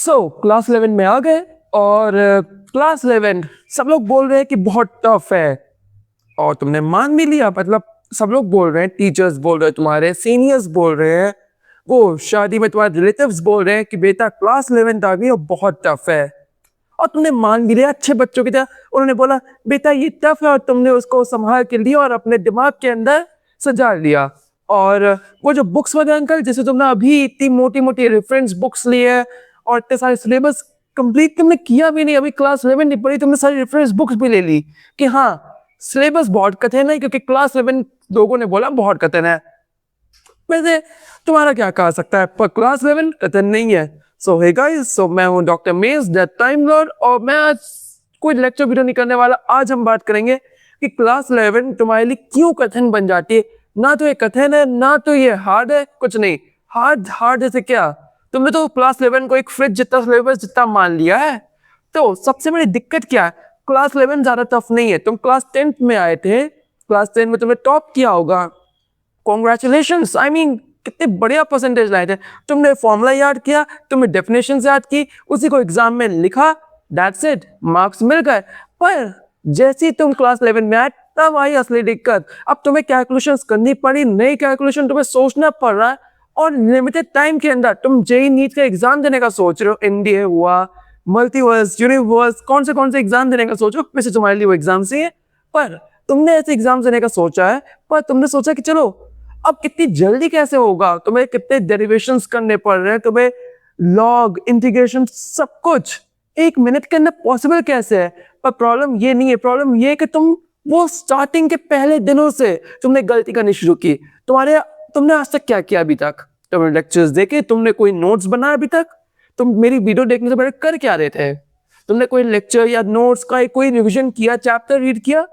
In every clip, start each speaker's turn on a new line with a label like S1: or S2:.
S1: Class 11 में आ गए और क्लास 11 सब लोग बोल रहे हैं कि बहुत टफ है और तुमने मान भी लिया। मतलब सब लोग बोल रहे हैं, टीचर्स बोल रहे हैं, तुम्हारे सीनियर्स बोल रहे हैं, वो शादी में तुम्हारे रिलेटिव्स बोल रहे हैं कि बेटा क्लास 11 आ गई और बहुत टफ है। और तुमने मान भी लिया अच्छे बच्चों की तरह। उन्होंने बोला बेटा ये टफ है और तुमने उसको संभाल के लिया और अपने दिमाग के अंदर सजा लिया। और वो जो बुक्स वगैरह अंकल, जैसे तुमने अभी इतनी मोटी मोटी रेफरेंस बुक्स ली है और इतने सारे सिलेबस कंप्लीट तुमने किया भी नहीं, अभी क्लास 11 नहीं पढ़ी, तुमने सारी रेफरेंस बुक्स भी ले ली कि हाँ सिलेबस बहुत कठिन है, क्योंकि क्लास 11 लोगों ने बोला बहुत कठिन है। वैसे तुम्हारा क्या कहा सकता है, पर क्लास 11 कठिन नहीं है। सो हे गाइस, सो मैं हूँ डॉक्टर मेज द टाइम लॉर्ड और मैं आज कोई लेक्चर वीडियो नहीं करने वाला। आज हम बात करेंगे कि क्लास 11 तुम्हारे लिए क्यों कठिन बन जाती है। ना तो ये कठिन है ना तो ये हार्ड है, कुछ नहीं। हार्ड जैसे क्या, तुमने तो क्लास 11 को एक फ्रिज जितना सिलेबस जितना मान लिया है। तो सबसे बड़ी दिक्कत क्या है, क्लास 11 ज्यादा टफ नहीं है। तुम क्लास 10th में आए थे, क्लास 10 में तुमने टॉप किया होगा, कॉन्ग्रेचुलेशंस। आई मीन कितने बढ़िया परसेंटेज लाए थे। तुमने फॉर्मूला याद किया, तुमने डेफिनेशन याद की, उसी को एग्जाम में लिखा, दैट्स इट, मार्क्स मिल गए। पर जैसे ही तुम क्लास 11 में आए तब आई असली दिक्कत। अब तुम्हें कैलकुलेशंस करनी पड़ी, नई कैलकुलेशन तुम्हें सोचना पड़ रहा है और लिमिटेड टाइम के अंदर तुम जेई नीट का एग्जाम देने का सोच रहे हो। एनडीए हुआ, मल्टीवर्स, यूनिवर्स, कौन से एग्जाम देने का सोचो, वैसे तुम्हारे लिए वो एग्जाम से है। पर तुमने ऐसे एग्जाम देने का सोचा है, पर तुमने सोचा कि चलो अब कितनी जल्दी कैसे होगा, तुम्हें कितने डेरिवेशंस करने पड़ रहे हैं, तुम्हें लॉग इंटीग्रेशन सब कुछ 1 मिनट के अंदर पॉसिबल कैसे है। पर प्रॉब्लम ये नहीं है, प्रॉब्लम ये है कि तुम वो स्टार्टिंग के पहले दिनों से तुमने गलती करनी शुरू की। तुमने आज तक क्या किया अभी तक, तुमने लेक्चर्स देखे, तुमने कोई नोट्स बनाया अभी तक, तुम मेरी वीडियो देखने से पहले कर क्या रहे थे, तुमने कोई लेक्चर या नोट्स का कोई रिविजन किया, चैप्टर रीड किया,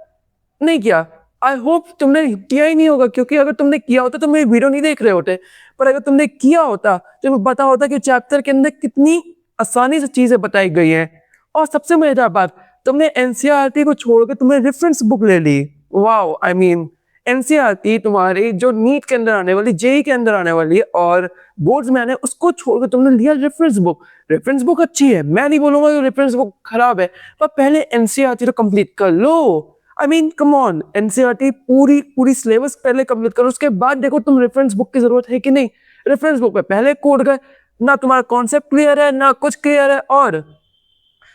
S1: नहीं किया। आई होप तुमने किया ही नहीं होगा, क्योंकि अगर तुमने किया होता तो मेरी वीडियो नहीं देख रहे होते। पर अगर तुमने किया होता तो तुम्हें पता होता कि चैप्टर के अंदर कितनी आसानी से चीजें बताई गई हैं। और सबसे मजेदार बात, तुमने एनसीईआरटी को छोड़कर तुमने रेफरेंस बुक ले ली। वाओ, आई मीन एनसीईआरटी तुम्हारी जो नीट के अंदर आने वाली, जेई के अंदर आने वाली है और बोर्ड्स में आने, उसको छोड़कर तुमने लिया रेफरेंस बुक। रेफरेंस बुक अच्छी है, मैं नहीं बोलूंगा कि रेफरेंस बुक खराब है, पर पहले एनसीईआरटी तो कंप्लीट कर लो। I mean come on, NCERT पूरी सिलेबस पहले कंप्लीट करो, उसके बाद देखो तुम रेफरेंस बुक की जरूरत है कि नहीं। रेफरेंस बुक पे पहले कोड गए, ना तुम्हारा कॉन्सेप्ट क्लियर है ना कुछ क्लियर है। और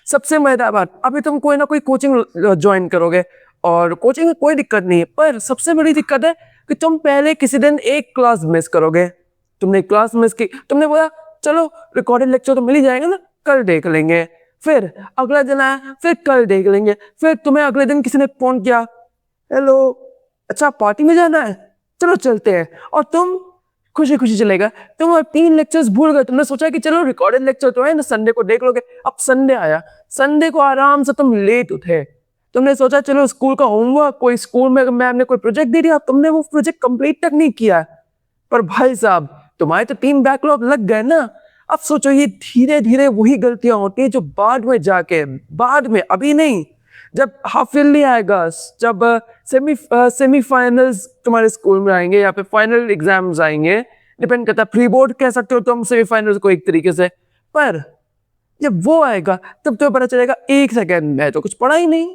S1: सबसे मजेदार बात, अभी तुम कोई ना कोई कोचिंग ज्वाइन करोगे और कोचिंग में कोई दिक्कत नहीं है, पर सबसे बड़ी दिक्कत है कि तुम पहले किसी दिन एक क्लास मिस करोगे। तुमने क्लास मिस की, तुमने बोला चलो रिकॉर्डेड लेक्चर तो मिल ही जाएगा ना, कल देख लेंगे। फिर अगला दिन आया, फिर कल देख लेंगे। फिर तुम्हें अगले दिन किसी ने फोन किया, हेलो अच्छा पार्टी में जाना है, चलो चलते हैं। और तुम खुशी खुशी चलेगा। तुम 3 लेक्चर्स भूल गए, तुमने सोचा कि चलो रिकॉर्डेड लेक्चर तो है ना, संडे को देख लोगे। अब संडे आया, संडे को आराम से तुम लेट उठे, तुमने सोचा चलो स्कूल का होमवर्क, कोई स्कूल में मैम ने कोई प्रोजेक्ट दे दिया, तुमने वो प्रोजेक्ट कंप्लीट तक नहीं किया। पर भाई साहब तुम्हारे तो 3 बैकलॉग लग गए ना। अब सोचो ये धीरे धीरे वही गलतियां होती है जो बाद में जाके, बाद में, अभी नहीं, जब हाफ ईयरली आएगा, जब सेमीफाइनल्स तुम्हारे स्कूल में आएंगे या फिर फाइनल एग्जाम्स आएंगे, डिपेंड करता है, प्री बोर्ड कह सकते हो तुम सेमीफाइनल्स को एक तरीके से। पर जब वो आएगा तब तुम्हें पता चलेगा 1 सेकेंड में तो कुछ पढ़ा ही नहीं।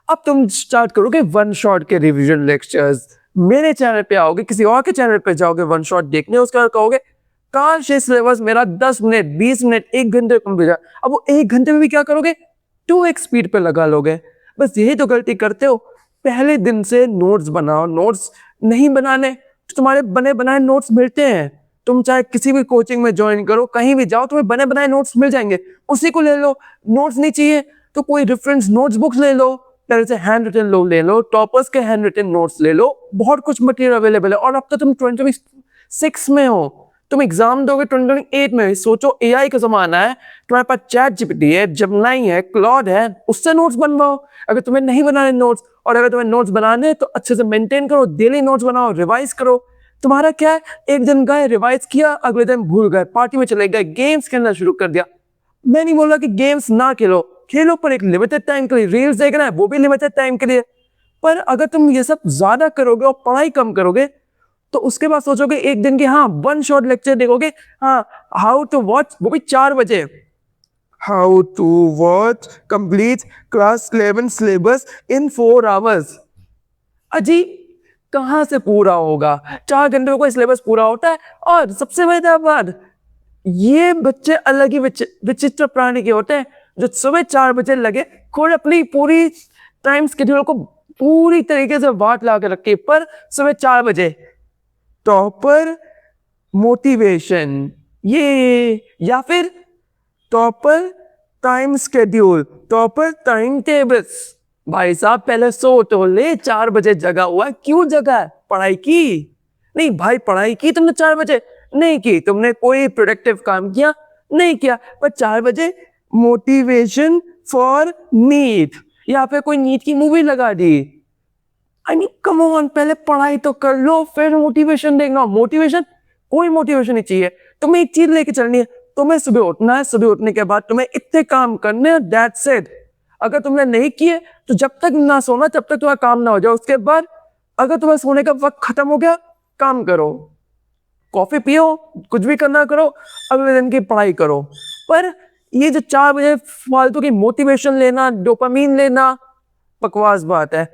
S1: अब तुम स्टार्ट करोगे वन शॉट के रिवीजन लेक्चर्स। मेरे चैनल पे आओगे, किसी और के चैनल पे जाओगे वन शॉट देखने, उसका कहोगे काश ये सिलेबस मेरा 10 मिनट 20 मिनट 1 घंटे कंप्लीट। अब वो 1 घंटे में भी क्या करोगे, 2x स्पीड पे लगा लोगे। बस यही तो गलती करते हो। पहले दिन से नोट्स बनाओ, नोट्स नहीं बनाने तो तुम्हारे बने बनाए नोट्स मिलते हैं। तुम चाहे किसी भी कोचिंग में ज्वाइन करो, कहीं भी जाओ, तुम्हें बने बनाए नोट्स मिल जाएंगे, उसी को ले लो। नोट्स नहीं चाहिए तो कोई रेफरेंस नोट्स बुक्स ले लो, पहले से हैंड रिटन लो ले लो, टॉपर्स के हैंड रिटन नोट्स ले लो, बहुत कुछ मटेरियल अवेलेबल है। और अब तो तुम 26 में हो, तुम एग्जाम दोगे 2028 में। सोचो एआई का जमाना है, तुम्हारे पास चैट जीपीटी है, जेमिनी है, क्लॉड है, उससे नोट्स बनवाओ। अगर तुम्हें नहीं बनाने नोट्स, और अगर तुम्हें नोट्स बनाने तो अच्छे से मेंटेन करो, डेली नोट्स बनाओ, रिवाइज करो। तुम्हारा क्या है, एक दिन गए रिवाइज किया, अगले दिन भूल गए, पार्टी में चले गए, गेम्स खेलना शुरू कर दिया। मैं नहीं बोल रहा कि गेम्स ना खेलो, खेलो पर एक लिमिटेड टाइम के लिए। रील्स देखना है वो भी लिमिटेड टाइम के लिए। पर अगर तुम ये सब ज्यादा करोगे और पढ़ाई कम करोगे तो उसके बाद सोचोगे एक दिन की हाँ वन शॉट लेक्चर देखोगे, हाँ हाउ टू वॉच, वो भी 4 बजे, how to watch complete class 11 syllabus in 4 hours. अजी कहाँ से पूरा होगा? 4 घंटे में कोई सिलेबस पूरा होता है? और सबसे बड़ी बात, ये बच्चे अलग ही विचित्र प्राणी के होते हैं जो सुबह 4 बजे लगे खुद अपनी पूरी टाइम स्केड्यूल को पूरी तरीके से बांट ला के रखे, पर सुबह 4 बजे टॉपर मोटिवेशन ये, या फिर topper time schedule, topper time tables. भाई साहब पहले सो तो ले, 4 बजे जगा हुआ है, क्यों जगा है? पढ़ाई की? नहीं भाई, पढ़ाई की तुमने 4 बजे? नहीं की। तुमने कोई प्रोडक्टिव काम किया? नहीं किया। पर 4 बजे मोटिवेशन फॉर नीट, या फिर कोई नीट की मूवी लगा दी। आई मीन कम ऑन, पहले पढ़ाई तो कर लो फिर मोटिवेशन देखना। मोटिवेशन, कोई मोटिवेशन नहीं चाहिए। तुम्हें एक चीज लेके चलनी है, तुम्हें सुबह उठना है, सुबह उठने के बाद तुम्हें इतने काम करने हैं, दैट्स इट। अगर तुमने नहीं किए तो जब तक ना सोना जब तक तुम्हारा काम ना हो जाए, उसके बाद अगर तुम्हें सोने का वक्त खत्म हो गया, काम करो, कॉफी पियो, कुछ भी करना करो, अगले दिन की पढ़ाई करो। पर ये जो 4 बजे फालतू की मोटिवेशन लेना, डोपामीन लेना, बकवास बात है।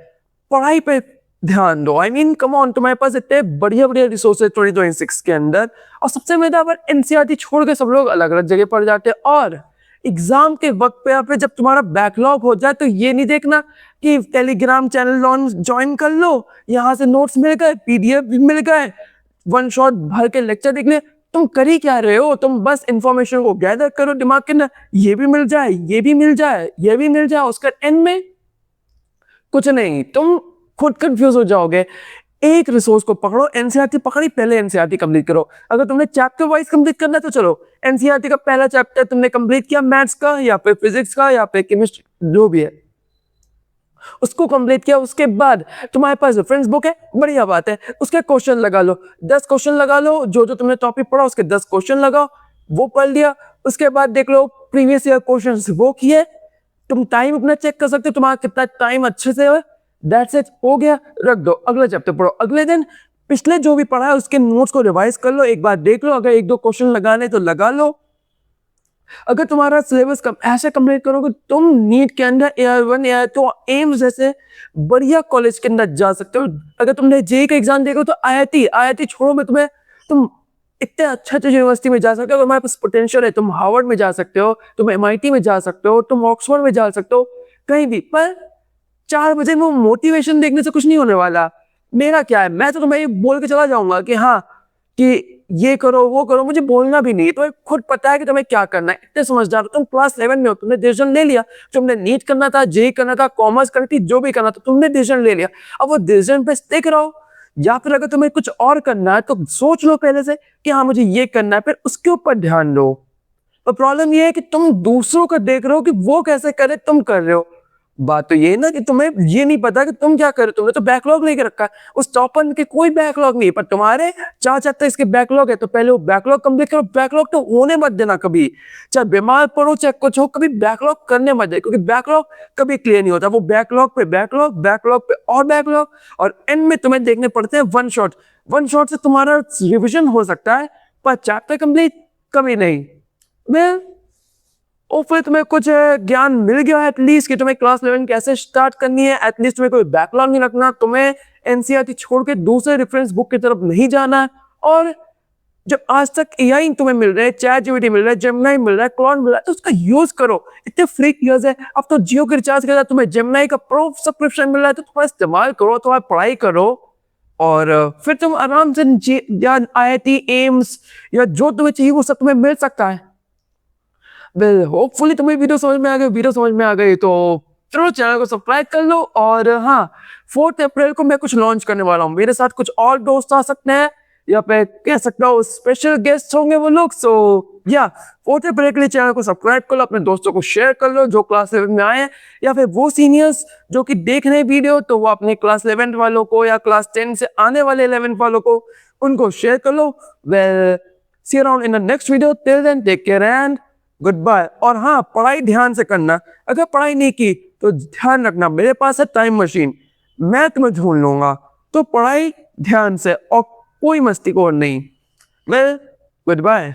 S1: पढ़ाई पे ध्यान दो। आई मीन कम ऑन, तुम्हारे पास इतने बढ़िया बढ़िया रिसोर्सेज 2026 के अंदर, और सबसे मेरा पर एनसीईआरटी छोड़ के सब लोग अलग अलग जगह पढ़ जाते हैं। और एग्जाम के वक्त पे या फिर जब तुम्हारा बैकलॉग हो जाए तो ये नहीं देखना कि टेलीग्राम चैनल ज्वाइन कर लो, यहाँ से नोट्स मिल गए, पीडीएफ भी मिल गए, वन शॉट भर के लेक्चर देख ले। तुम कर ही क्या रहे हो? तुम बस इंफॉर्मेशन को गैदर करो दिमाग के अंदर, ये भी मिल जाए, ये भी मिल जाए, ये भी मिल जाए, उसका एंड में कुछ नहीं, तुम खुद कंफ्यूज हो जाओगे। एक रिसोर्स को पकड़ो, एनसीईआरटी पकड़ी, पहले एनसीईआरटी कंप्लीट करो। अगर तुमने चैप्टर वाइज कंप्लीट करना है तो चलो एनसीईआरटी का पहला चैप्टर तुमने कंप्लीट किया, मैथ्स का या फिर फिजिक्स का या फिर केमिस्ट्री, जो भी है उसको कंप्लीट किया। उसके बाद तुम्हारे पास रेफरेंस बुक है, बढ़िया बात है, उसके क्वेश्चन लगा लो, 10 क्वेश्चन लगा लो, जो जो तुमने टॉपिक पढ़ा उसके 10 क्वेश्चन लगाओ, वो पढ़ लिया। उसके बाद देख लो प्रीवियस ईयर क्वेश्चन वो किए, तुम टाइम अपना चेक कर सकते हो तुम्हारा कितना टाइम अच्छे से है। दैट्स इट, हो गया, रख दो, अगला चैप्टर पढ़ो। अगले दिन पिछले जो भी पढ़ा है उसके नोट्स को रिवाइज कर लो, एक बार देख लो, अगर 1-2 क्वेश्चन लगाने तो लगा लो। अगर तुम्हारा सिलेबस ऐसे कंप्लीट करोगे तुम नीट के अंदर AR1 AR2 एम्स जैसे बढ़िया कॉलेज के अंदर जा सकते हो। अगर तुमने जेईई का एग्जाम देखो तो IIT छोड़ो, मैं तुम इतने अच्छे यूनिवर्सिटी में जा सकते हो। तुम्हारे पास पोटेंशियल है, तुम हार्वर्ड में जा सकते हो, तुम MIT में जा सकते हो, तुम ऑक्सफोर्ड में जा सकते हो, कहीं भी। पर 4 बजे वो मोटिवेशन देखने से कुछ नहीं होने वाला। मेरा क्या है, मैं तो तुम्हें ये बोल के चला जाऊंगा कि हाँ कि ये करो वो करो, मुझे बोलना भी नहीं, तुम्हें खुद पता है कि तुम्हें क्या करना है, इतने समझदार हो तुम। क्लास 11 में हो, तुमने डिसीजन ले लिया, तुमने नीट करना था, जेईई करना था, कॉमर्स करनी थी, जो भी करना था तुमने डिसीजन ले लिया। अब वो डिसीजन पे स्टिक रहो, या फिर अगर तुम्हें कुछ और करना है तो सोच लो पहले से कि हाँ मुझे ये करना है, फिर उसके ऊपर ध्यान दो। तो प्रॉब्लम ये है कि तुम दूसरों को देख रहे हो कि वो कैसे करे, तुम कर रहे हो। बात तो ये है ना कि तुम्हें ये नहीं पता कि तुम क्या कर रहे हो। तुमने तो बैकलॉग लेके रखा है, उस टॉपर के कोई बैकलॉग नहीं है, पर तुम्हारे 4 चैप्टर इसके बैकलॉग है, तो पहले वो बैकलॉग कंप्लीट करो। बैकलॉग तो होने मत देना कभी, चाहे बीमार पड़ो चाहे कुछ हो, कभी बैकलॉग करने मत दे, क्योंकि बैकलॉग कभी क्लियर नहीं होता। वो बैकलॉग पे बैकलॉग, बैकलॉग पे और बैकलॉग, और एंड में तुम्हें देखने पड़ते हैं वन शॉट से तुम्हारा रिविजन हो सकता है, पर चैप्टर कंप्लीट कभी नहीं। मैं और फिर तुम्हें कुछ ज्ञान मिल गया है एटलीस्ट कि तुम्हें क्लास 11 कैसे स्टार्ट करनी है। एटलीस्ट तुम्हें कोई बैकलॉग नहीं रखना, तुम्हें एनसीईआरटी छोड़ के दूसरे रेफरेंस बुक की तरफ नहीं जाना है। और जब आज तक एआई तुम्हें मिल रहे हैं, ChatGPT मिल रहा है, जेमिनी मिल रहा है, क्लॉड मिल रहा है, तो उसका यूज करो। इतने फ्री ईयर्स है, अब तो जियो के रिचार्ज के साथ तुम्हें जेमिनी का प्रो सब्सक्रिप्शन मिल रहा है, तो तुम्हारा इस्तेमाल करो, तुम्हारी पढ़ाई करो, और फिर तुम आराम से या IIT एम्स या जो तुम्हें चाहिए वो सब तुम्हें मिल सकता है। वेल होपफुली तुम्हें वीडियो समझ में आ गई। वीडियो समझ में आ गई तो चलो चैनल को सब्सक्राइब कर लो। और हाँ, 4 अप्रैल को मैं कुछ लॉन्च करने वाला हूँ, मेरे साथ कुछ और दोस्त आ सकते हैं, या फिर कह सकता हूँ स्पेशल गेस्ट होंगे वो लोग। सो या 4 अप्रैल के लिए चैनल को सब्सक्राइब कर लो, अपने दोस्तों को शेयर कर लो जो क्लास 11 में आए हैं, या फिर वो सीनियर्स जो कि देख रहे हैं वीडियो तो वो अपने क्लास 11 वालों को या क्लास 10 से आने वाले 11 वालों को उनको शेयर कर लो। Well see around in the next video, till then take care and goodbye. और हाँ, पढ़ाई ध्यान से करना, अगर पढ़ाई नहीं की तो ध्यान रखना मेरे पास है टाइम मशीन, मैं तुम्हें ढूंढ लूंगा। तो पढ़ाई ध्यान से और कोई मस्ती को नहीं। Well good bye.